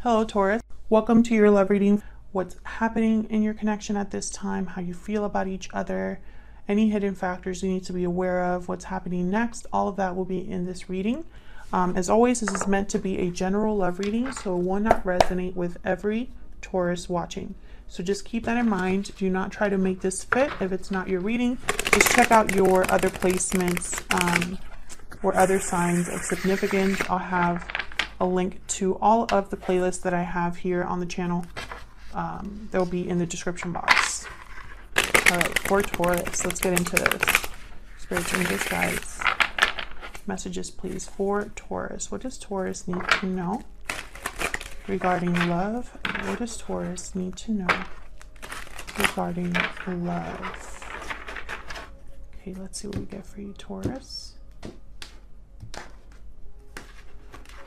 Hello, Taurus. Welcome to your love reading. What's happening in your connection at this time, how you feel about each other, any hidden factors you need to be aware of, what's happening next, all of that will be in this reading. As always, this is meant to be a general love reading, so it will not resonate with every Taurus watching. So just keep that in mind. Do not try to make this fit if it's not your reading. Just check out your other placements or other signs of significance. I'll have a link to all of the playlists that I have here on the channel. They'll be in the description box. All right, for Taurus, let's get into this. Spiritual angels, guides, messages, please, for Taurus. What does Taurus need to know regarding love? What does Taurus need to know regarding love? Okay, let's see what we get for you, Taurus.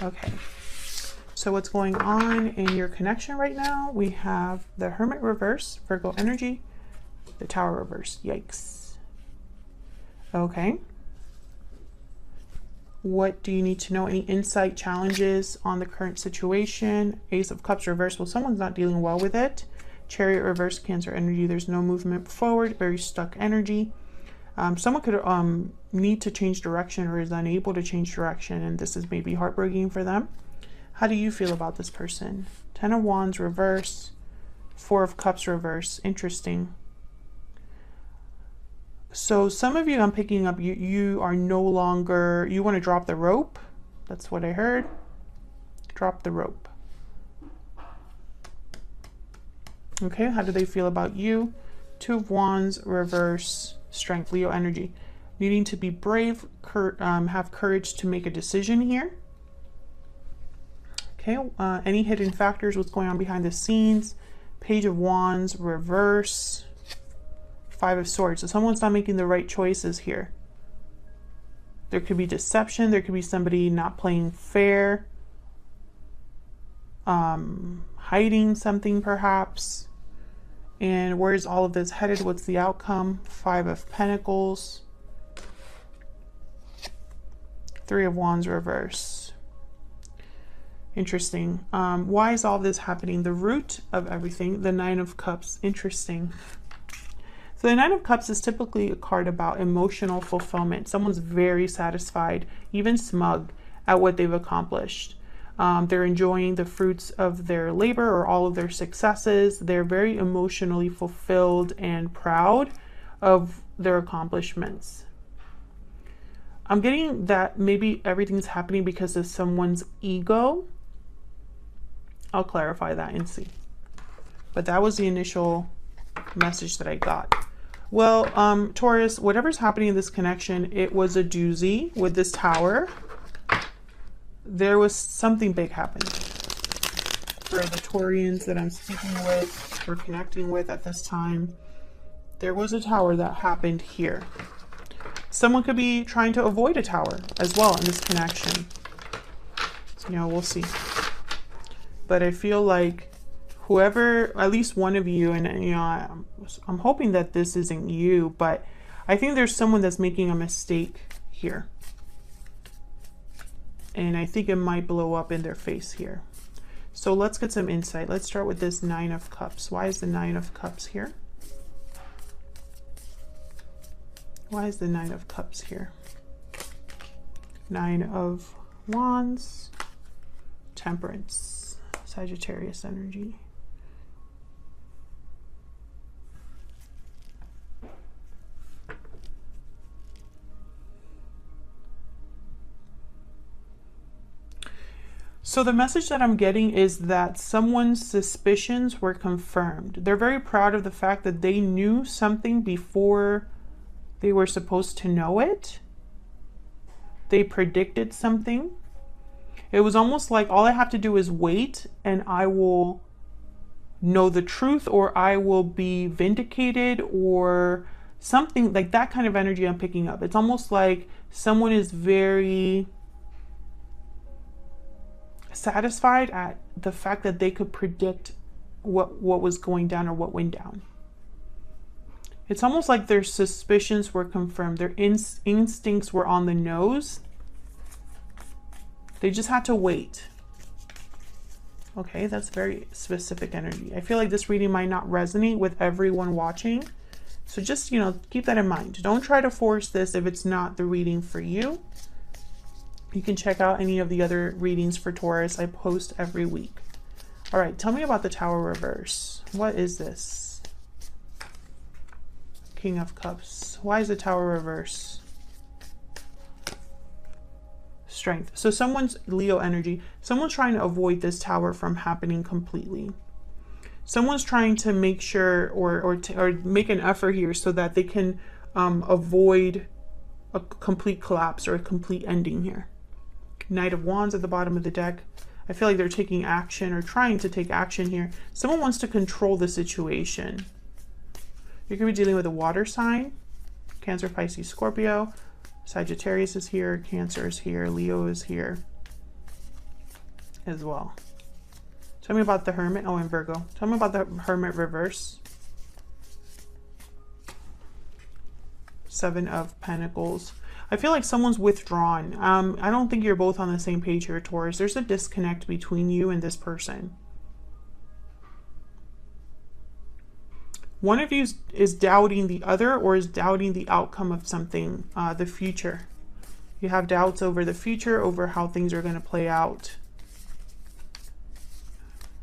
Okay, so what's going on in your connection right now? We have the Hermit reverse, Virgo energy, the Tower reverse, yikes. Okay. What do you need to know? Any insight, challenges on the current situation? Ace of Cups reverse, well, someone's not dealing well with it. Chariot reverse, Cancer energy, there's no movement forward, very stuck energy. Someone could need to change direction or is unable to change direction, and this is maybe heartbreaking for them. How do you feel about this person? Ten of Wands reverse, Four of Cups reverse. Interesting. So some of you, I'm picking up, you are no longer, you want to drop the rope. That's what I heard. Drop the rope. Okay, how do they feel about you? Two of Wands reverse, Strength, Leo energy. Needing to be brave, have courage to make a decision here. Okay, any hidden factors, what's going on behind the scenes? Page of Wands reverse, Five of Swords. So someone's not making the right choices here. There could be deception. There could be somebody not playing fair, hiding something perhaps. And where is all of this headed? What's the outcome? Five of Pentacles, Three of Wands reverse. Interesting. Why is all this happening? The root of everything, the Nine of Cups. Interesting. So the Nine of Cups is typically a card about emotional fulfillment. Someone's very satisfied, even smug at what they've accomplished. They're enjoying the fruits of their labor or all of their successes. They're very emotionally fulfilled and proud of their accomplishments. I'm getting that maybe everything's happening because of someone's ego. I'll clarify that and see. But that was the initial message that I got. Well, Taurus, whatever's happening in this connection, it was a doozy with this Tower. There was something big happening for the Taurians that I'm speaking with or connecting with at this time. There was a Tower that happened here. Someone could be trying to avoid a Tower as well in this connection. You know, we'll see. But I feel like whoever, at least one of you, and you know, I'm hoping that this isn't you, but I think there's someone that's making a mistake here. And I think it might blow up in their face here. So let's get some insight. Let's start with this Nine of Cups. Why is the Nine of Cups here? Why is the Nine of Cups here? Nine of Wands, Temperance, Sagittarius energy. So the message that I'm getting is that someone's suspicions were confirmed. They're very proud of the fact that they knew something before they were supposed to know it. They predicted something. It was almost like all I have to do is wait and I will know the truth, or I will be vindicated, or something like that kind of energy I'm picking up. It's almost like someone is very satisfied at the fact that they could predict what was going down or what went down. It's almost like their suspicions were confirmed. Their instincts were on the nose. They just had to wait. Okay, that's very specific energy. I feel like this reading might not resonate with everyone watching. So just, you know, keep that in mind. Don't try to force this if it's not the reading for you. You can check out any of the other readings for Taurus. I post every week. All right, tell me about the Tower reverse. What is this? King of Cups. Why is the Tower reverse? Strength. So someone's Leo energy. Someone's trying to avoid this Tower from happening completely. Someone's trying to make sure or make an effort here so that they can avoid a complete collapse or a complete ending here. Knight of Wands at the bottom of the deck. I feel like they're taking action or trying to take action here. Someone wants to control the situation. You're going to be dealing with a water sign. Cancer, Pisces, Scorpio. Sagittarius is here. Cancer is here. Leo is here as well. Tell me about the Hermit. Oh, and Virgo. Tell me about the Hermit reverse. Seven of Pentacles. I feel like someone's withdrawn. I don't think you're both on the same page here, Taurus. There's a disconnect between you and this person. One of you is doubting the other or is doubting the outcome of something, the future. You have doubts over the future, over how things are going to play out.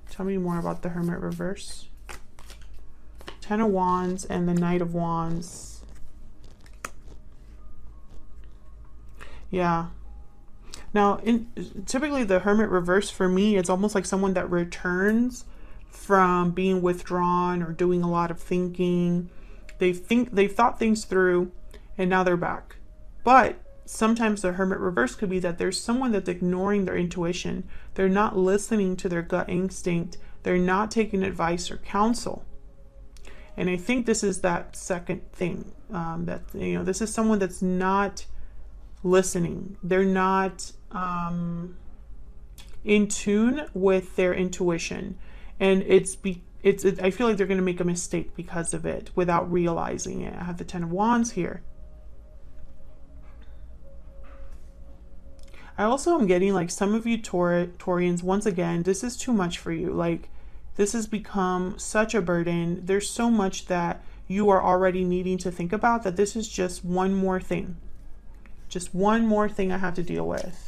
Tell me more about the Hermit reverse. Ten of Wands and the Knight of Wands. Yeah. Now, typically the Hermit reverse for me, it's almost like someone that returns from being withdrawn or doing a lot of thinking. They've thought things through and now they're back. But sometimes the Hermit reverse could be that there's someone that's ignoring their intuition. They're not listening to their gut instinct. They're not taking advice or counsel. And I think this is that second thing, that, you know, this is someone that's not listening. They're not in tune with their intuition. And I feel like they're going to make a mistake because of it without realizing it. I have the Ten of Wands here. I also am getting like some of you Taurians, once again, this is too much for you. Like, this has become such a burden. There's so much that you are already needing to think about that this is just one more thing. Just one more thing I have to deal with.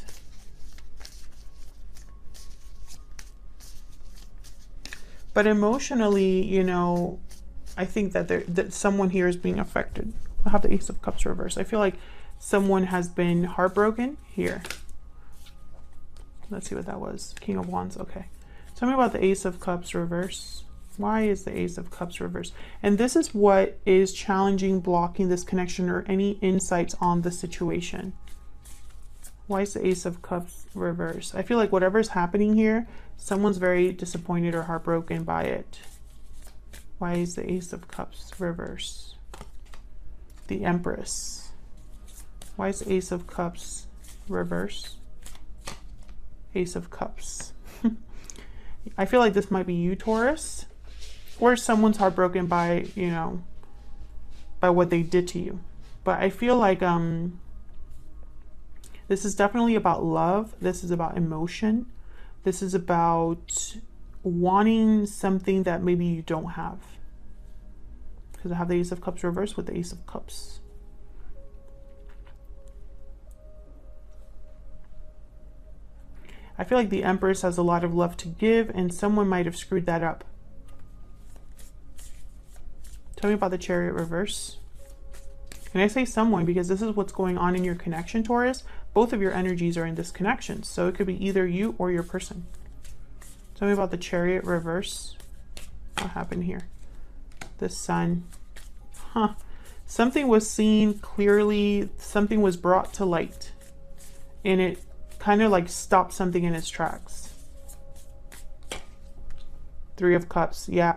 But emotionally, you know, I think that someone here is being affected. I have the Ace of Cups reverse. I feel like someone has been heartbroken here. Let's see what that was. King of Wands. Okay. Tell me about the Ace of Cups reverse. Why is the Ace of Cups reverse? And this is what is challenging, blocking this connection or any insights on the situation. Why is the Ace of Cups reverse? I feel like whatever's happening here, someone's very disappointed or heartbroken by it. Why is the Ace of Cups reverse? The Empress. Why is the Ace of Cups reverse? Ace of Cups. I feel like this might be you, Taurus, or someone's heartbroken by, you know, by what they did to you. But I feel like this is definitely about love. This is about emotion. This is about wanting something that maybe you don't have. Because I have the Ace of Cups reversed with the Ace of Cups. I feel like the Empress has a lot of love to give and someone might have screwed that up. Tell me about the Chariot reverse. And I say someone because this is what's going on in your connection, Taurus. Both of your energies are in this connection. So it could be either you or your person. Tell me about the Chariot reverse. What happened here? The Sun. Huh. Something was seen clearly. Something was brought to light. And it kind of like stopped something in its tracks. Three of Cups. Yeah.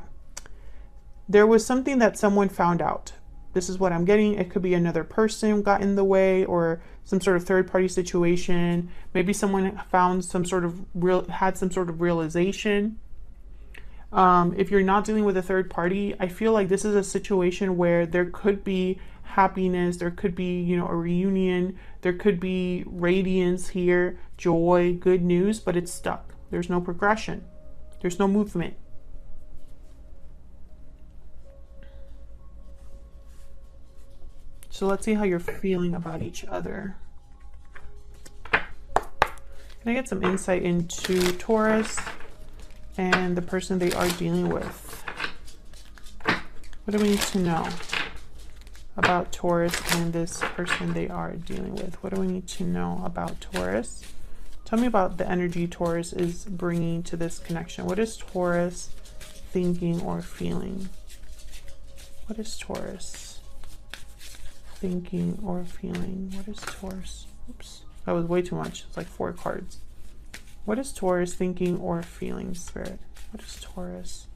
There was something that someone found out. This is what I'm getting. It could be another person got in the way or some sort of third-party situation. Maybe someone found some sort of had some sort of realization. If you're not dealing with a third party, I feel like this is a situation where there could be happiness, there could be, you know, a reunion, there could be radiance here, joy, good news, but it's stuck. There's no progression. There's no movement. So let's see how you're feeling about each other. Can I get some insight into Taurus and the person they are dealing with? What do we need to know about Taurus and this person they are dealing with? What do we need to know about Taurus? Tell me about the energy Taurus is bringing to this connection. What is Taurus thinking or feeling? What is Taurus thinking or feeling? What is Taurus? Oops, that was way too much. It's like 4 cards. What is Taurus thinking or feeling, Spirit? What is Taurus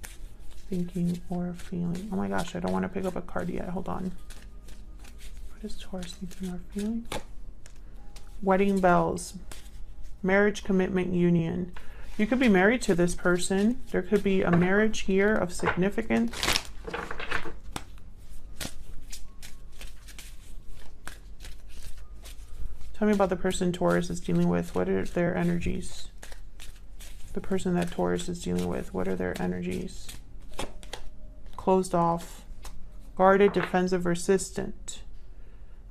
thinking or feeling? Oh my gosh, I don't want to pick up a card yet. Hold on. What is Taurus thinking or feeling? Wedding bells. Marriage, commitment, union. You could be married to this person. There could be a marriage here of significance. Tell me about the person Taurus is dealing with. What are their energies? The person that Taurus is dealing with, what are their energies? Closed off, guarded, defensive, resistant.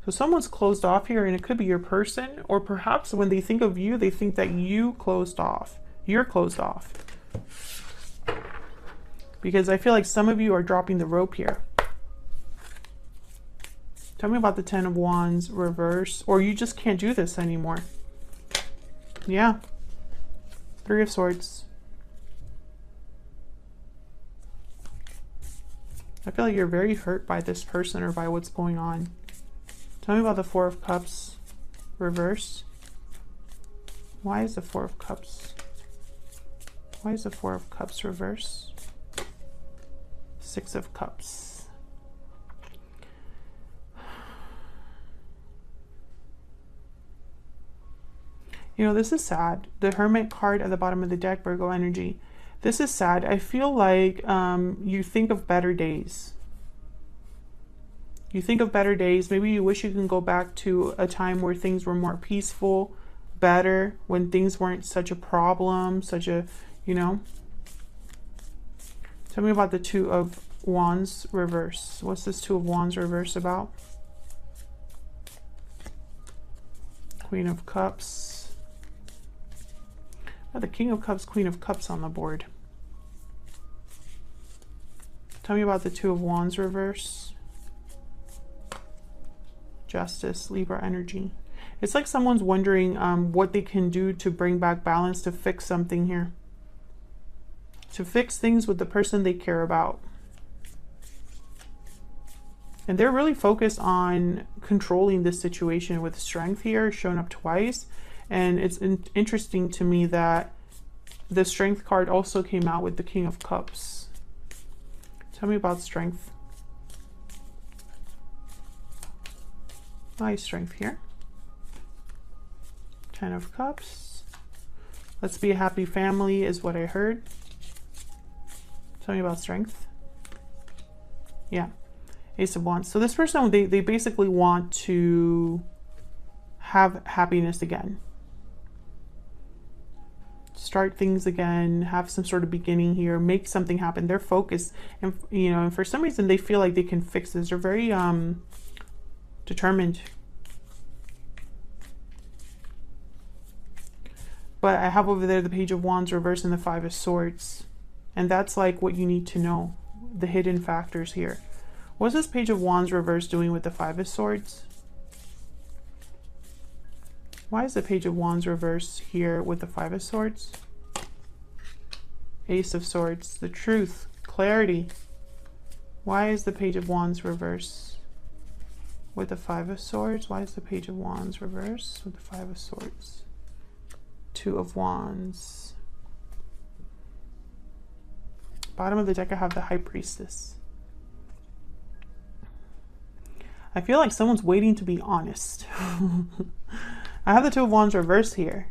So someone's closed off here, and it could be your person, or perhaps when they think of you, they think that you closed off. You're closed off. Because I feel like some of you are dropping the rope here. Tell me about the 10 of Wands reverse, or you just can't do this anymore. Yeah. 3 of Swords. I feel like you're very hurt by this person or by what's going on. Tell me about the 4 of Cups reverse. Why is the 4 of Cups? Why is the 4 of Cups reverse? 6 of Cups. You know, this is sad. The Hermit card at the bottom of the deck, Virgo energy. This is sad. I feel like you think of better days. You think of better days. Maybe you wish you can go back to a time where things were more peaceful, better, when things weren't such a problem, such a, you know. Tell me about the 2 of Wands reverse. What's this 2 of Wands reverse about? Queen of Cups. Oh, the King of Cups, Queen of Cups on the board. Tell me about the 2 of Wands reverse. Justice, Libra energy. It's like someone's wondering what they can do to bring back balance, to fix something here. To fix things with the person they care about. And they're really focused on controlling this situation with strength here, shown up twice. And it's interesting to me that the strength card also came out with the King of Cups. Tell me about strength. Nice strength here. 10 of Cups. Let's be a happy family is what I heard. Tell me about strength. Yeah. Ace of Wands. So this person, they basically want to have happiness again. Start things again, have some sort of beginning here, make something happen. They're focused, and you know, and for some reason they feel like they can fix this. They're very determined. But I have over there the Page of Wands reverse and the 5 of Swords. And that's like what you need to know, the hidden factors here. What's this Page of Wands reverse doing with the 5 of Swords? Why is the Page of Wands reverse here with the 5 of Swords? Ace of Swords, the truth, clarity. Why is the Page of Wands reverse with the 5 of Swords? Why is the Page of Wands reverse with the 5 of Swords? 2 of Wands. Bottom of the deck, I have the High Priestess. I feel like someone's waiting to be honest. I have the 2 of Wands reversed here.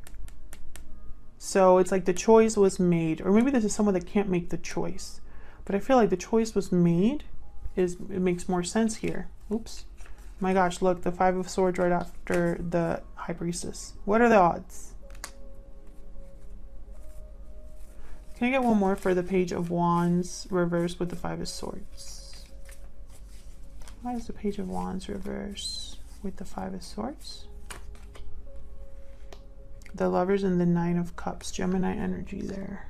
So it's like the choice was made. Or maybe this is someone that can't make the choice. But I feel like the choice was made. It makes more sense here. Oops. My gosh, look. The 5 of Swords right after the High Priestess. What are the odds? Can I get one more for the Page of Wands reversed with the Five of Swords? Why is the Page of Wands reversed with the Five of Swords? The Lovers and the Nine of Cups. Gemini energy there.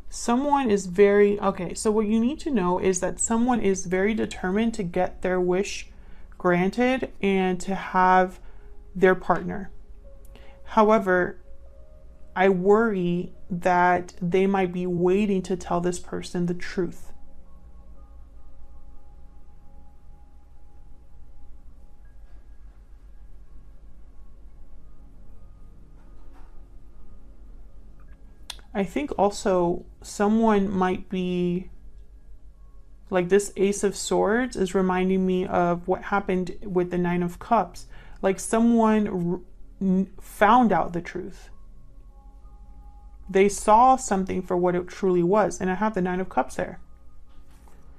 Someone is very, okay, so what you need to know is that someone is very determined to get their wish granted and to have their partner. However, I worry that they might be waiting to tell this person the truth. I think also someone might be, like this Ace of Swords is reminding me of what happened with the Nine of Cups. Like someone found out the truth. They saw something for what it truly was. And I have the Nine of Cups there.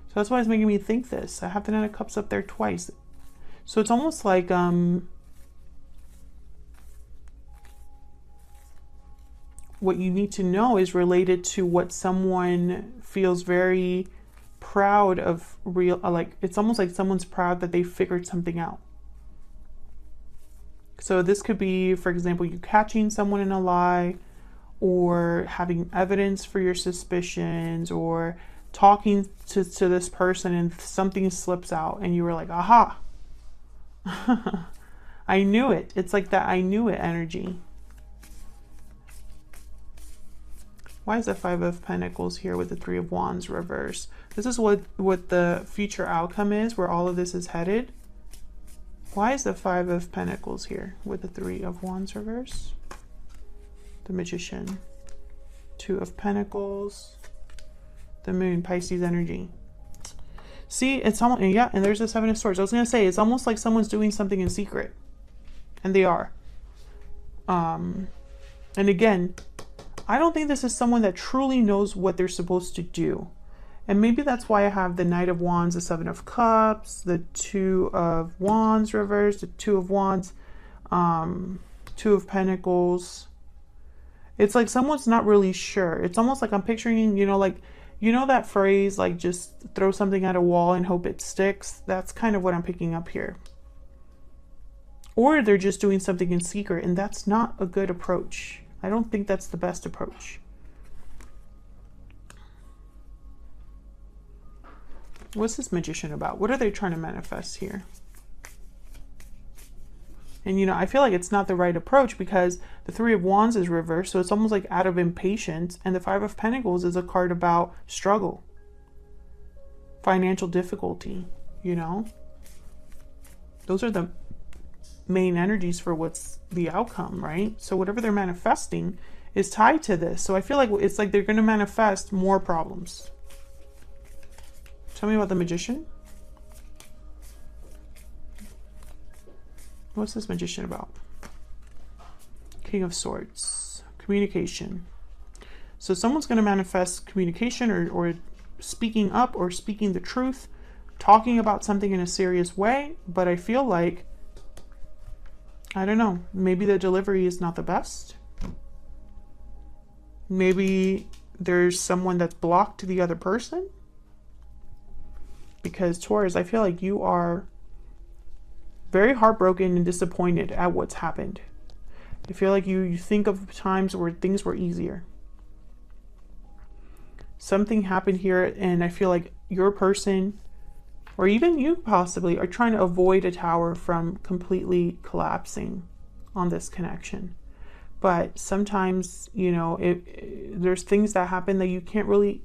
So that's why it's making me think this. I have the Nine of Cups up there twice. So it's almost like, what you need to know is related to what someone feels very proud of, like it's almost like someone's proud that they figured something out. So this could be, for example, you catching someone in a lie, or having evidence for your suspicions, or talking to this person and something slips out and you were like, aha, I knew it. It's like that I knew it energy. Why is the Five of Pentacles here with the Three of Wands reverse? This is what the future outcome is, where all of this is headed. Why is the Five of Pentacles here with the Three of Wands reverse? The Magician. Two of Pentacles. The Moon, Pisces energy. See, it's almost, yeah, and there's the Seven of Swords. I was going to say, it's almost like someone's doing something in secret. And they are. And again, I don't think this is someone that truly knows what they're supposed to do. And maybe that's why I have the Knight of Wands, the Seven of Cups, the Two of Wands reversed, the Two of Wands, Two of Pentacles. It's like someone's not really sure. It's almost like I'm picturing, you know, like, you know that phrase, like just throw something at a wall and hope it sticks? That's kind of what I'm picking up here. Or they're just doing something in secret, and that's not a good approach. I don't think that's the best approach. What's this Magician about? What are they trying to manifest here? And, you know, I feel like it's not the right approach because the Three of Wands is reversed. So it's almost like out of impatience. And the Five of Pentacles is a card about struggle, financial difficulty, you know. Those are the main energies for what's the outcome, right? So whatever they're manifesting is tied to this. So I feel like it's like they're going to manifest more problems. Tell me about the Magician. What's this Magician about? King of Swords. Communication. So someone's going to manifest communication or speaking up or speaking the truth, talking about something in a serious way. But I feel like, I don't know, maybe the delivery is not the best. Maybe there's someone that's blocked the other person. Because Taurus, I feel like you are very heartbroken and disappointed at what's happened. I feel like you think of times where things were easier. Something happened here and I feel like your person, or even you possibly, are trying to avoid a tower from completely collapsing on this connection. But sometimes, you know, there's things that happen that you can't really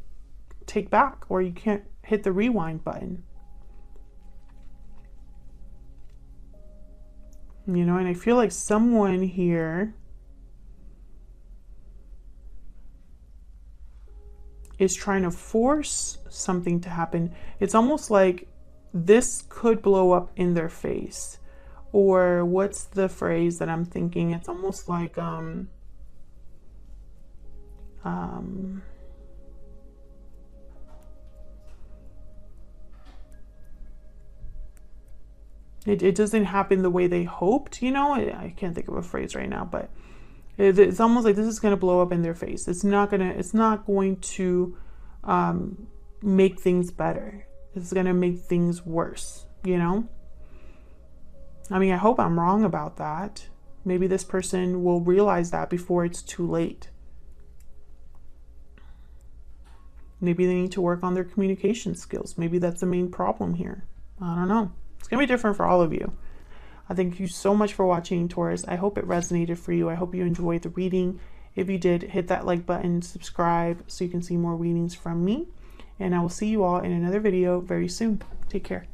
take back, or you can't hit the rewind button. You know, and I feel like someone here is trying to force something to happen. It's almost like this could blow up in their face. Or what's the phrase that I'm thinking? It's almost like it doesn't happen the way they hoped, you know. I can't think of a phrase right now, but It's almost like this is going to blow up in their face. It's not going to make things better. It's going to make things worse, you know? I mean, I hope I'm wrong about that. Maybe this person will realize that before it's too late. Maybe they need to work on their communication skills. Maybe that's the main problem here. I don't know. It's going to be different for all of you. I thank you so much for watching, Taurus. I hope it resonated for you. I hope you enjoyed the reading. If you did, hit that like button, subscribe so you can see more readings from me. And I will see you all in another video very soon. Take care.